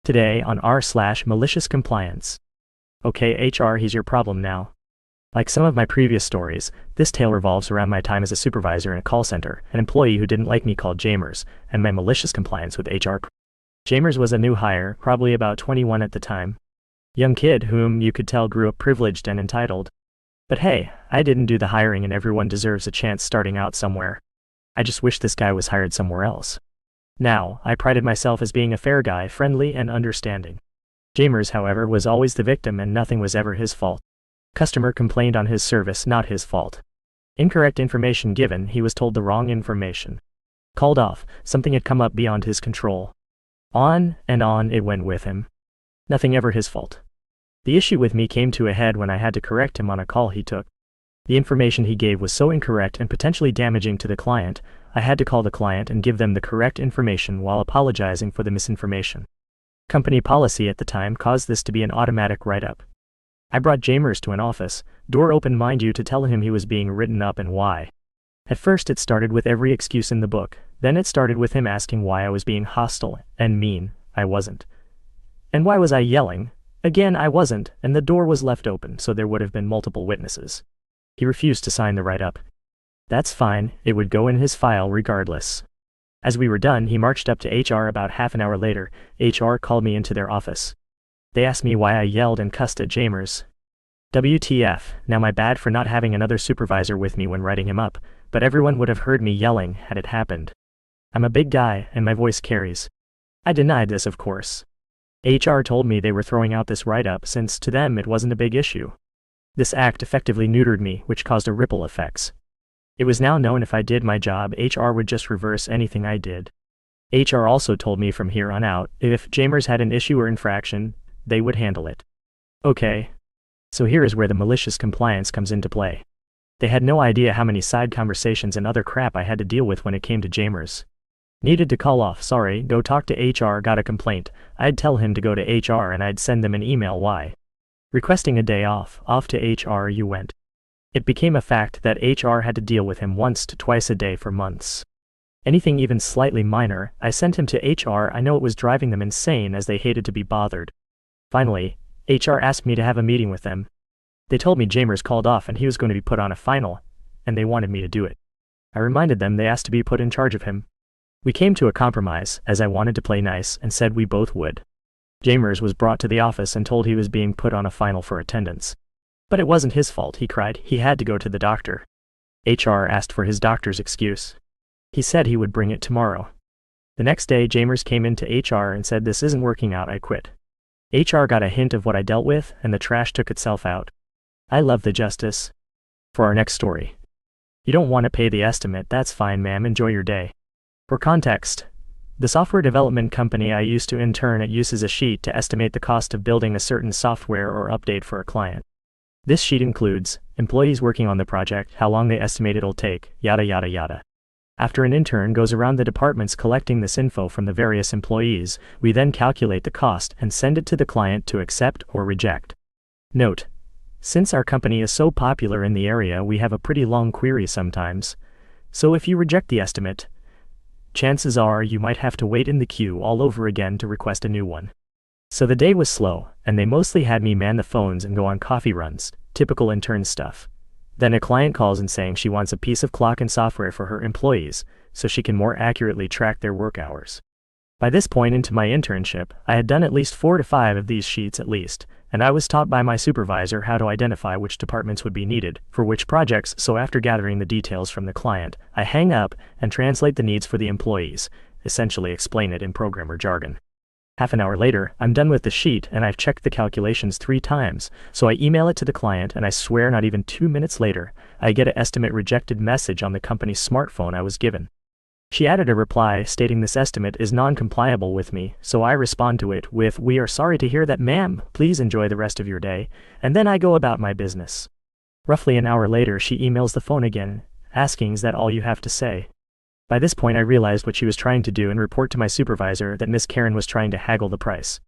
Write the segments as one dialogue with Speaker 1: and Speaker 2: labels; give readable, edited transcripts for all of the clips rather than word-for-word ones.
Speaker 1: Today on r/MaliciousCompliance. Okay HR, he's your problem now. Like some of my previous stories, this tale revolves around my time as a supervisor in a call center, an employee who didn't like me called Jamers, and my malicious compliance with HR. Jamers was a new hire, probably about 21 at the time. Young kid whom you could tell grew up privileged and entitled. But hey, I didn't do the hiring and everyone deserves a chance starting out somewhere. I just wish this guy was hired somewhere else. Now, I prided myself as being a fair guy, friendly and understanding. Jamers, however, was always the victim and nothing was ever his fault. Customer complained on his service, not his fault. Incorrect information given, he was told the wrong information. Called off, something had come up beyond his control. On and on it went with him. Nothing ever his fault. The issue with me came to a head when I had to correct him on a call he took. The information he gave was so incorrect and potentially damaging to the client, I had to call the client and give them the correct information while apologizing for the misinformation. Company policy at the time caused this to be an automatic write-up. I brought Jamers to an office, door open mind you, to tell him he was being written up and why. At first it started with every excuse in the book, then it started with him asking why I was being hostile and mean. I wasn't. And why was I yelling? Again, I wasn't, and the door was left open so there would have been multiple witnesses. He refused to sign the write-up. That's fine, it would go in his file regardless. As we were done, he marched up to HR. About half an hour later, HR called me into their office. They asked me why I yelled and cussed at Jamers. WTF, now my bad for not having another supervisor with me when writing him up, but everyone would have heard me yelling had it happened. I'm a big guy, and my voice carries. I denied this, of course. HR told me they were throwing out this write-up since to them it wasn't a big issue. This act effectively neutered me, which caused a ripple effects. It was now known if I did my job, HR would just reverse anything I did. HR also told me from here on out, if Jamers had an issue or infraction, they would handle it. Okay. So here is where the malicious compliance comes into play. They had no idea how many side conversations and other crap I had to deal with when it came to Jamers. Needed to call off, sorry, go talk to HR, got a complaint, I'd tell him to go to HR and I'd send them an email why. Requesting a day off to HR you went. It became a fact that HR had to deal with him once to twice a day for months. Anything even slightly minor, I sent him to HR. I know it was driving them insane as they hated to be bothered. Finally, HR asked me to have a meeting with them. They told me Jamers called off and he was going to be put on a final, and they wanted me to do it. I reminded them they asked to be put in charge of him. We came to a compromise, as I wanted to play nice and said we both would. Jamers was brought to the office and told he was being put on a final for attendance. But it wasn't his fault, he cried, he had to go to the doctor. HR asked for his doctor's excuse. He said he would bring it tomorrow. The next day Jamers came into HR and said this isn't working out, I quit. HR got a hint of what I dealt with and the trash took itself out. I love the justice. For our next story. You don't want to pay the estimate, that's fine ma'am, enjoy your day. For context, the software development company I used to intern at uses a sheet to estimate the cost of building a certain software or update for a client. This sheet includes employees working on the project, how long they estimate it'll take, yada yada yada. After an intern goes around the departments collecting this info from the various employees, we then calculate the cost and send it to the client to accept or reject. Note: since our company is so popular in the area, we have a pretty long query sometimes. So if you reject the estimate, chances are you might have to wait in the queue all over again to request a new one. So the day was slow, and they mostly had me man the phones and go on coffee runs, typical intern stuff. Then a client calls in saying she wants a piece of clock and software for her employees, so she can more accurately track their work hours. By this point into my internship, I had done at least 4 to 5 of these sheets at least, and I was taught by my supervisor how to identify which departments would be needed for which projects, so after gathering the details from the client, I hang up and translate the needs for the employees, essentially explain it in programmer jargon. Half an hour later, I'm done with the sheet and I've checked the calculations 3 times, so I email it to the client and I swear not even 2 minutes later, I get an estimate rejected message on the company's smartphone I was given. She added a reply stating this estimate is non-compliable with me, so I respond to it with, "We are sorry to hear that ma'am, please enjoy the rest of your day," and then I go about my business. Roughly an hour later she emails the phone again, asking is that all you have to say? By this point I realized what she was trying to do and report to my supervisor that Miss Karen was trying to haggle the price.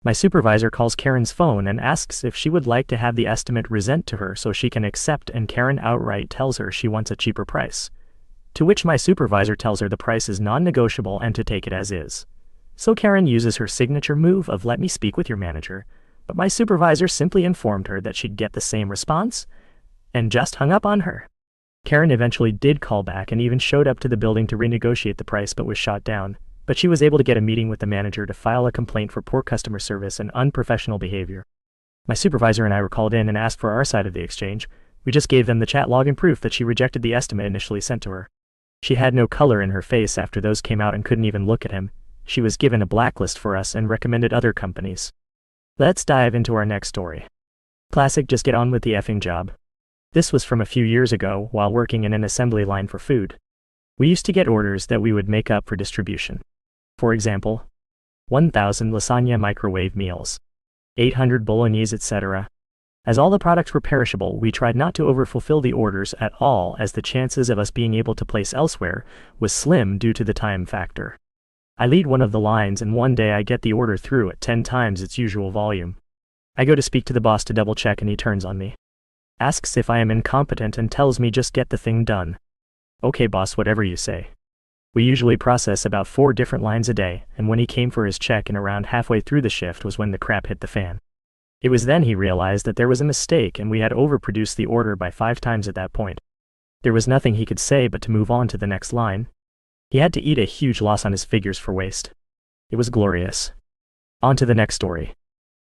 Speaker 1: My supervisor calls Karen's phone and asks if she would like to have the estimate resent to her so she can accept, and Karen outright tells her she wants a cheaper price. To which my supervisor tells her the price is non-negotiable and to take it as is. So Karen uses her signature move of "let me speak with your manager," but my supervisor simply informed her that she'd get the same response, and just hung up on her. Karen eventually did call back and even showed up to the building to renegotiate the price but was shot down, but she was able to get a meeting with the manager to file a complaint for poor customer service and unprofessional behavior. My supervisor and I were called in and asked for our side of the exchange. We just gave them the chat log and proof that she rejected the estimate initially sent to her. She had no color in her face after those came out and couldn't even look at him. She was given a blacklist for us and recommended other companies. Let's dive into our next story. Classic just get on with the effing job. This was from a few years ago while working in an assembly line for food. We used to get orders that we would make up for distribution. For example, 1,000 lasagna microwave meals, 800 bolognese, etc. As all the products were perishable, we tried not to overfulfill the orders at all, as the chances of us being able to place elsewhere was slim due to the time factor. I lead one of the lines, and one day I get the order through at 10 times its usual volume. I go to speak to the boss to double check, and he turns on me. Asks if I am incompetent and tells me just get the thing done. Okay boss, whatever you say. We usually process about 4 different lines a day, and when he came for his check and around halfway through the shift was when the crap hit the fan. It was then he realized that there was a mistake and we had overproduced the order by 5 times at that point. There was nothing he could say but to move on to the next line. He had to eat a huge loss on his figures for waste. It was glorious. On to the next story.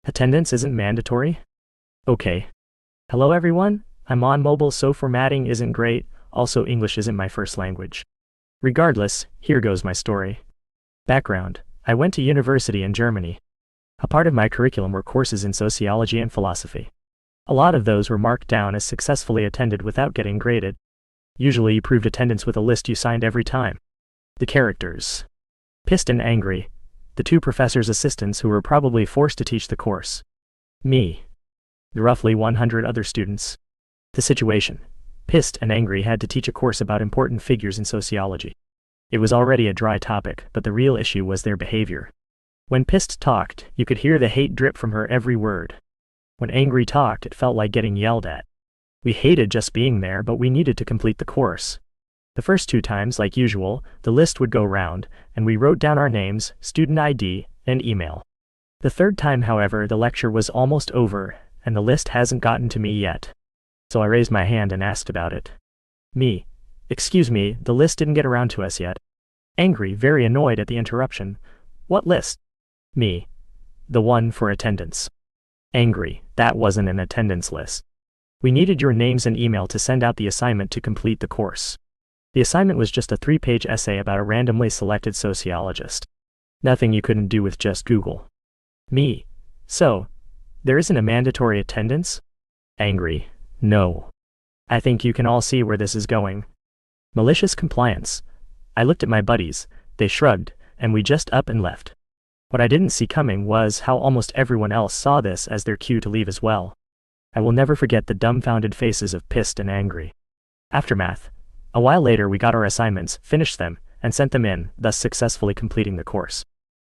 Speaker 1: Attendance isn't mandatory? Okay. Hello everyone, I'm on mobile so formatting isn't great, also English isn't my first language. Regardless, here goes my story. Background: I went to university in Germany. A part of my curriculum were courses in sociology and philosophy. A lot of those were marked down as successfully attended without getting graded. Usually you proved attendance with a list you signed every time. The characters: pissed and angry, the 2 professors' assistants who were probably forced to teach the course. Me. The roughly 100 other students. The situation: pissed and angry had to teach a course about important figures in sociology. It was already a dry topic, but the real issue was their behavior. When pissed talked, you could hear the hate drip from her every word. When angry talked, it felt like getting yelled at. We hated just being there, but we needed to complete the course. The first 2 times, like usual, the list would go round, and we wrote down our names, student ID, and email. The 3rd time, however, the lecture was almost over, and the list hasn't gotten to me yet. So I raised my hand and asked about it. Me: excuse me, the list didn't get around to us yet. Angry, very annoyed at the interruption: what list? Me: the one for attendance. Angry: that wasn't an attendance list. We needed your names and email to send out the assignment to complete the course. The assignment was just a 3-page essay about a randomly selected sociologist. Nothing you couldn't do with just Google. Me: so, there isn't a mandatory attendance? Angry: no. I think you can all see where this is going. Malicious compliance. I looked at my buddies, they shrugged, and we just up and left. What I didn't see coming was how almost everyone else saw this as their cue to leave as well. I will never forget the dumbfounded faces of pissed and angry. Aftermath: a while later we got our assignments, finished them, and sent them in, thus successfully completing the course.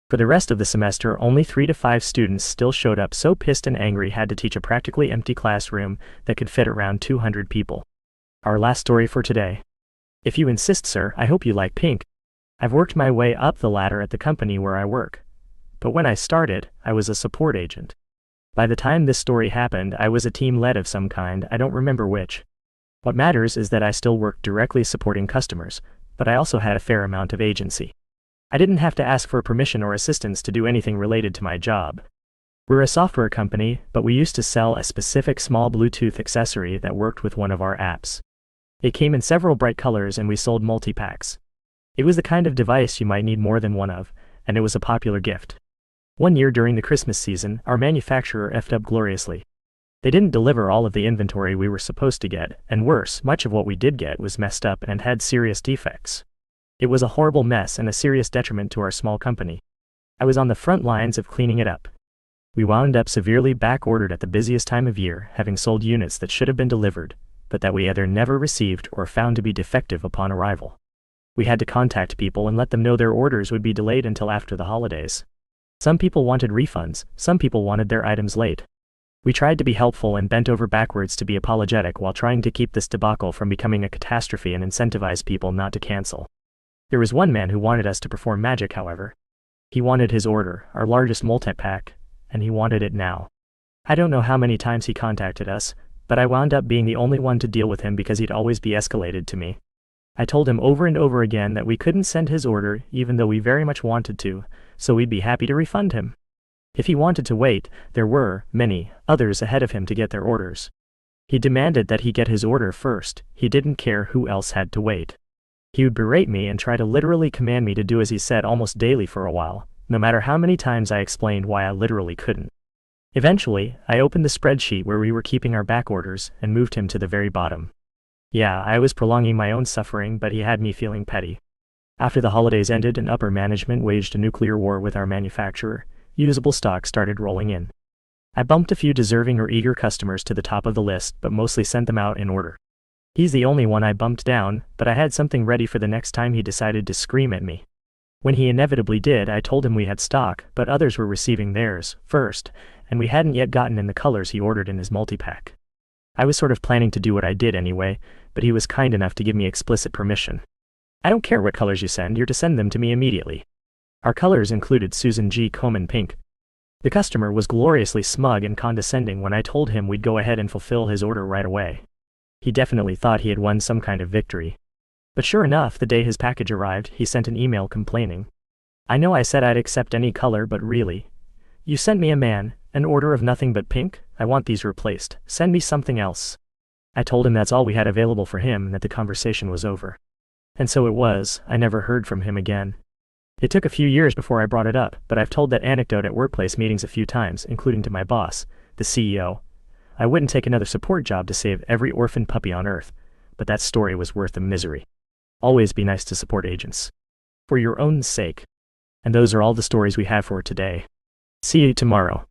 Speaker 1: For the rest of the semester, only 3 to 5 students still showed up, so pissed and angry had to teach a practically empty classroom that could fit around 200 people. Our last story for today. If you insist, sir, I hope you like pink. I've worked my way up the ladder at the company where I work. But when I started, I was a support agent. By the time this story happened, I was a team lead of some kind, I don't remember which. What matters is that I still worked directly supporting customers, but I also had a fair amount of agency. I didn't have to ask for permission or assistance to do anything related to my job. We're a software company, but we used to sell a specific small Bluetooth accessory that worked with one of our apps. It came in several bright colors and we sold multi-packs. It was the kind of device you might need more than one of, and it was a popular gift. One year during the Christmas season, our manufacturer effed up gloriously. They didn't deliver all of the inventory we were supposed to get, and worse, much of what we did get was messed up and had serious defects. It was a horrible mess and a serious detriment to our small company. I was on the front lines of cleaning it up. We wound up severely back-ordered at the busiest time of year, having sold units that should have been delivered, but that we either never received or found to be defective upon arrival. We had to contact people and let them know their orders would be delayed until after the holidays. Some people wanted refunds, some people wanted their items late. We tried to be helpful and bent over backwards to be apologetic while trying to keep this debacle from becoming a catastrophe and incentivize people not to cancel. There was one man who wanted us to perform magic, however. He wanted his order, our largest multi-pack, and he wanted it now. I don't know how many times he contacted us, but I wound up being the only one to deal with him because he'd always be escalated to me. I told him over and over again that we couldn't send his order even though we very much wanted to, so we'd be happy to refund him. If he wanted to wait, there were many others ahead of him to get their orders. He demanded that he get his order first. He didn't care who else had to wait. He would berate me and try to literally command me to do as he said almost daily for a while, no matter how many times I explained why I literally couldn't. Eventually, I opened the spreadsheet where we were keeping our back orders and moved him to the very bottom. Yeah, I was prolonging my own suffering, but he had me feeling petty. After the holidays ended and upper management waged a nuclear war with our manufacturer, usable stock started rolling in. I bumped a few deserving or eager customers to the top of the list, but mostly sent them out in order. He's the only one I bumped down, but I had something ready for the next time he decided to scream at me. When he inevitably did, I told him we had stock, but others were receiving theirs first, and we hadn't yet gotten in the colors he ordered in his multi-pack. I was sort of planning to do what I did anyway, but he was kind enough to give me explicit permission. I don't care what colors you send, you're to send them to me immediately. Our colors included Susan G. Komen pink. The customer was gloriously smug and condescending when I told him we'd go ahead and fulfill his order right away. He definitely thought he had won some kind of victory. But sure enough, the day his package arrived, he sent an email complaining. I know I said I'd accept any color, but really? You sent me an order of nothing but pink? I want these replaced. Send me something else. I told him that's all we had available for him and that the conversation was over. And so it was. I never heard from him again. It took a few years before I brought it up, but I've told that anecdote at workplace meetings a few times, including to my boss, the CEO. I wouldn't take another support job to save every orphan puppy on earth, but that story was worth the misery. Always be nice to support agents. For your own sake. And those are all the stories we have for today. See you tomorrow.